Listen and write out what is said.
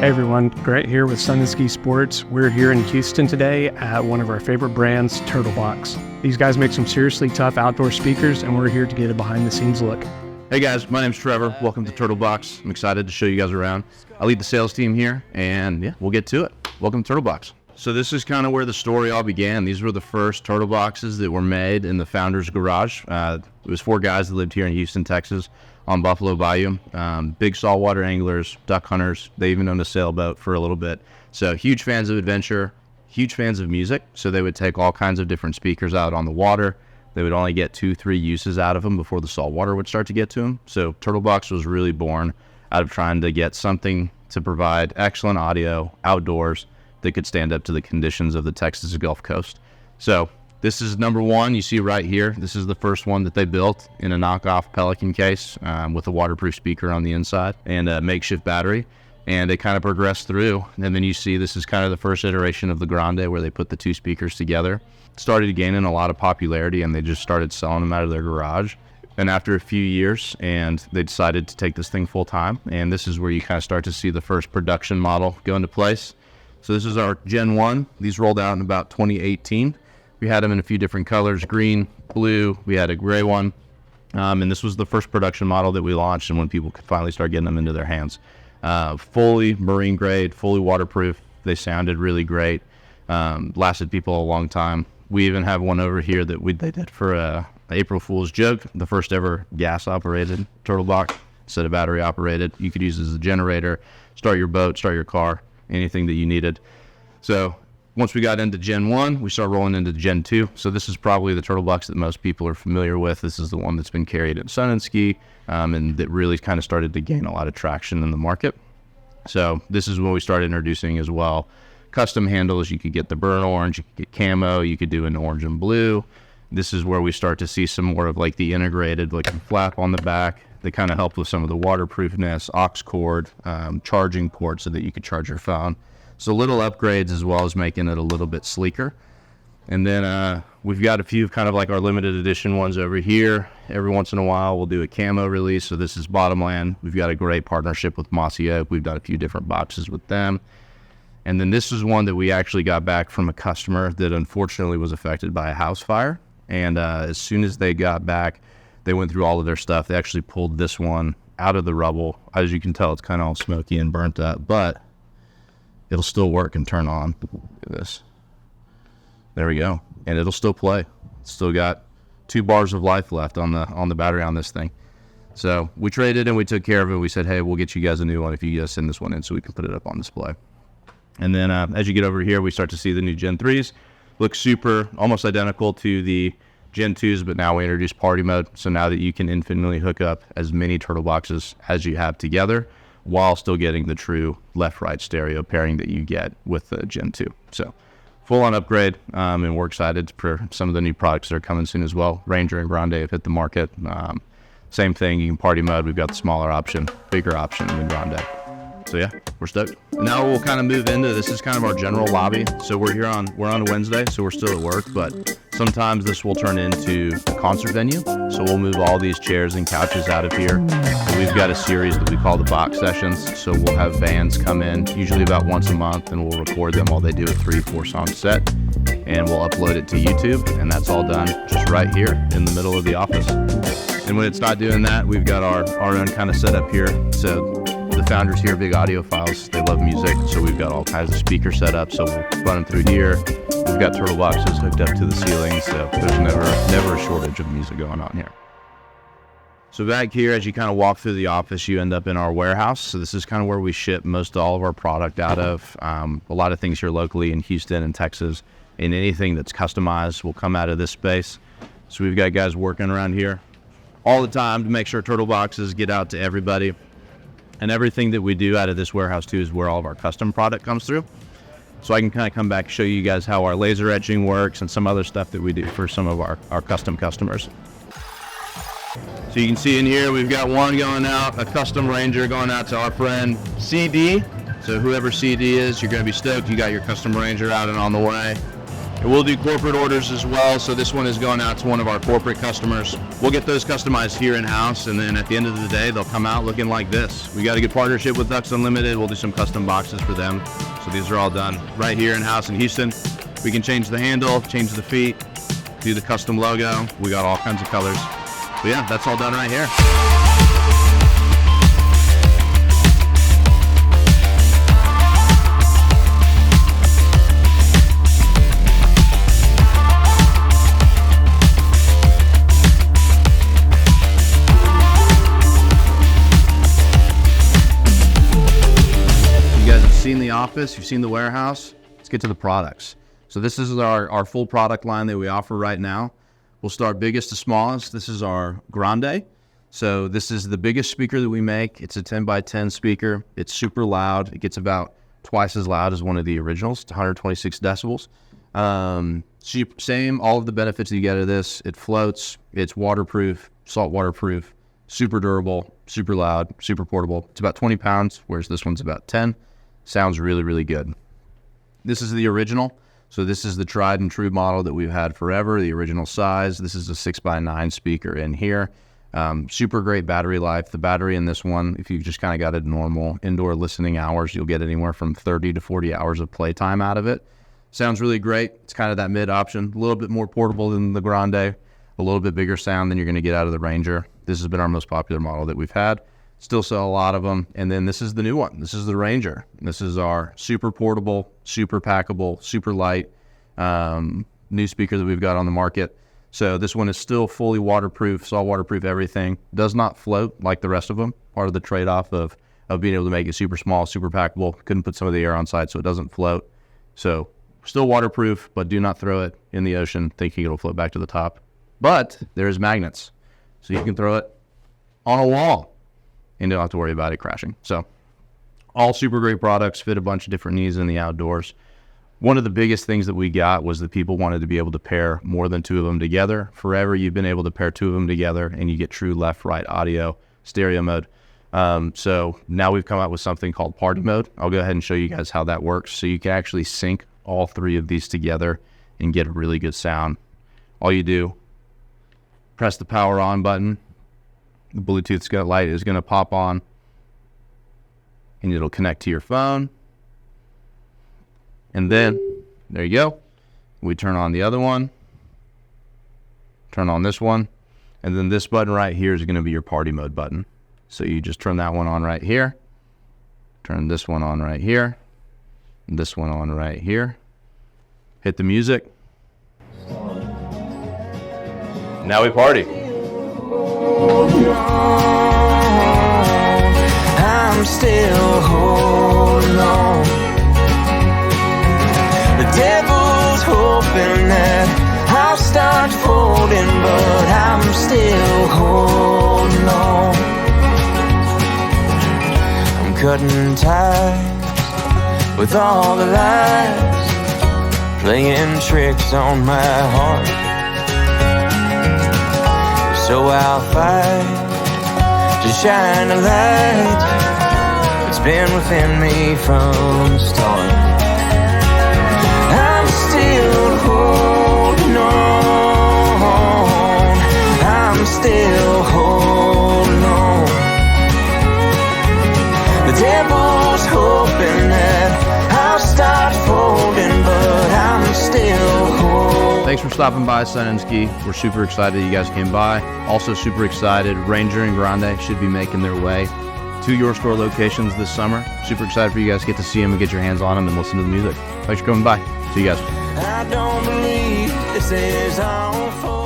Hey everyone, Grant here with Sun and Ski Sports. We're here in Houston today at one of our favorite brands, Turtlebox. These guys make some seriously tough outdoor speakers, and we're here to get a behind the scenes look. Hey guys, my name's Trevor. Welcome to Turtlebox. I'm excited to show you guys around. I lead the sales team here, and yeah, we'll get to it. Welcome to Turtlebox. So this is kind of where the story all began. These were the first Turtleboxes that were made in the founder's garage. It was 4 guys that lived here in Houston, Texas, on Buffalo Bayou. Big saltwater anglers, duck hunters. They even owned a sailboat for a little bit. So huge fans of adventure, huge fans of music. So they would take all kinds of different speakers out on the water. They would only get 2-3 uses out of them before the salt water would start to get to them. So Turtlebox was really born out of trying to get something to provide excellent audio outdoors that could stand up to the conditions of the Texas Gulf Coast. So this is number 1 you see right here. This is the first one that they built in a knockoff Pelican case with a waterproof speaker on the inside and a makeshift battery. And they kind of progressed through. And then you see this is kind of the first iteration of the Grande where they put the 2 speakers together. Started gaining a lot of popularity, and they just started selling them out of their garage. And after a few years, and they decided to take this thing full time. And this is where you kind of start to see the first production model go into place. So this is our Gen 1. These rolled out in about 2018. We had them in a few different colors, green, blue, we had a gray one. And this was the first production model that we launched, and when people could finally start getting them into their hands. Fully marine grade, fully waterproof. They sounded really great. Lasted people a long time. We even have one over here that they did for a April Fool's joke, the first ever gas operated Turtlebox instead of battery operated. You could use it as a generator, start your boat, start your car, anything that you needed. So once we got into Gen 1, we started rolling into Gen 2. So this is probably the Turtlebox that most people are familiar with. This is the one that's been carried in Sun and Ski, and that really kind of started to gain a lot of traction in the market. So this is when we started introducing as well custom handles. You could get the burnt orange, you could get camo, you could do an orange and blue. This is where we start to see some more of like the integrated, like a flap on the back that kind of help with some of the waterproofness, aux cord, charging port so that you could charge your phone. So little upgrades as well as making it a little bit sleeker. And then we've got a few kind of like our limited edition ones over here. Every once in a while we'll do a camo release. So this is Bottomland. We've got a great partnership with Mossy Oak. We've done a few different boxes with them. And then this is one that we actually got back from a customer that unfortunately was affected by a house fire. And as soon as they got back, they went through all of their stuff. They actually pulled this one out of the rubble. As you can tell, it's kind of all smoky and burnt up, but it'll still work and turn on. Look at this. There we go. And it'll still play. It's still got 2 bars of life left on the battery on this thing. So we traded and we took care of it. We said, hey, we'll get you guys a new one if you guys send this one in so we can put it up on display. And then as you get over here, we start to see the new Gen 3s. Look super, almost identical to the Gen 2s, but now we introduce party mode. So now that you can infinitely hook up as many Turtleboxes as you have together while still getting the true left-right stereo pairing that you get with the Gen 2. So full-on upgrade, and we're excited for some of the new products that are coming soon as well. Ranger and Grande have hit the market. Same thing, you can party mode. We've got the smaller option, bigger option than Grande. So yeah, we're stoked. Now we'll kind of move into, this is kind of our general lobby. So we're on a Wednesday, so we're still at work, but sometimes this will turn into a concert venue. So we'll move all these chairs and couches out of here. And we've got a series that we call the box sessions. So we'll have bands come in, usually about once a month, and we'll record them while they do a 3-4 song set. And we'll upload it to YouTube, and that's all done just right here in the middle of the office. And when it's not doing that, we've got our own kind of setup here. So the founders here, big audiophiles, they love music, so we've got all kinds of speaker set up, so we'll run them through here. We've got Turtleboxes hooked up to the ceiling, so there's never a shortage of music going on here. So back here, as you kind of walk through the office, you end up in our warehouse. So this is kind of where we ship most all of our product out of. A lot of things here locally in Houston and Texas, and anything that's customized will come out of this space. So we've got guys working around here all the time to make sure Turtleboxes get out to everybody. And everything that we do out of this warehouse too is where all of our custom product comes through. So I can kind of come back and show you guys how our laser etching works and some other stuff that we do for some of our custom customers. So you can see in here, we've got one going out, a custom Ranger going out to our friend CD. So whoever CD is, you're gonna be stoked. You got your custom Ranger out and on the way. We'll do corporate orders as well, so this one is going out to one of our corporate customers. We'll get those customized here in-house, and then at the end of the day, they'll come out looking like this. We got a good partnership with Ducks Unlimited. We'll do some custom boxes for them. So these are all done right here in-house in Houston. We can change the handle, change the feet, do the custom logo. We got all kinds of colors. But yeah, that's all done right here. Seen the office, you've seen the warehouse. Let's get to the products. So this is our full product line that we offer right now. We'll start biggest to smallest. This is our Grande. So this is the biggest speaker that we make. It's a 10 by 10 speaker. It's super loud. It gets about twice as loud as one of the originals. It's 126 decibels. Same, all of the benefits that you get out of this. It floats, it's waterproof, salt waterproof, super durable, super loud, super portable. It's about 20 pounds, whereas this one's about 10. Sounds really, really good. This is the original. So this is the tried and true model that we've had forever, the original size. This is a 6x9 speaker in here. Super great battery life. The battery in this one, if you've just kind of got a normal indoor listening hours, you'll get anywhere from 30 to 40 hours of playtime out of it. Sounds really great. It's kind of that mid option, a little bit more portable than the Grande, a little bit bigger sound than you're going to get out of the Ranger. This has been our most popular model that we've had. Still sell a lot of them. And then this is the new one. This is the Ranger. This is our super portable, super packable, super light new speaker that we've got on the market. So this one is still fully waterproof, salt waterproof, everything. Does not float like the rest of them. Part of the trade-off of being able to make it super small, super packable. Couldn't put some of the air on side so it doesn't float. So still waterproof, but do not throw it in the ocean thinking it'll float back to the top. But there's magnets. So you can throw it on a wall and don't have to worry about it crashing. So all super great products, fit a bunch of different needs in the outdoors. One of the biggest things that we got was that people wanted to be able to pair more than two of them together. Forever, you've been able to pair two of them together and you get true left-right audio, stereo mode. So now we've come out with something called party mode. I'll go ahead and show you guys how that works. So you can actually sync all three of these together and get a really good sound. All you do, press the power on button. The Bluetooth light is going to pop on and it'll connect to your phone. And then, there you go. We turn on the other one, turn on this one, and then this button right here is going to be your party mode button. So you just turn that one on right here, turn this one on right here, and this one on right here. Hit the music. Now we party. I'm still holding on. The devil's hoping that I'll start folding, but I'm still holding on. I'm cutting ties with all the lies, playing tricks on my heart. So I'll fight to shine a light. It's been within me from the start. I'm still holding on. I'm still holding on. The devil's hoping that I'll start folding, but I'm still holding. Thanks for stopping by, Sun and Ski. We're super excited you guys came by. Also super excited, Ranger and Grande should be making their way to your store locations this summer. Super excited for you guys to get to see them and get your hands on them and listen to the music. Thanks for coming by. See you guys. I don't believe this is all for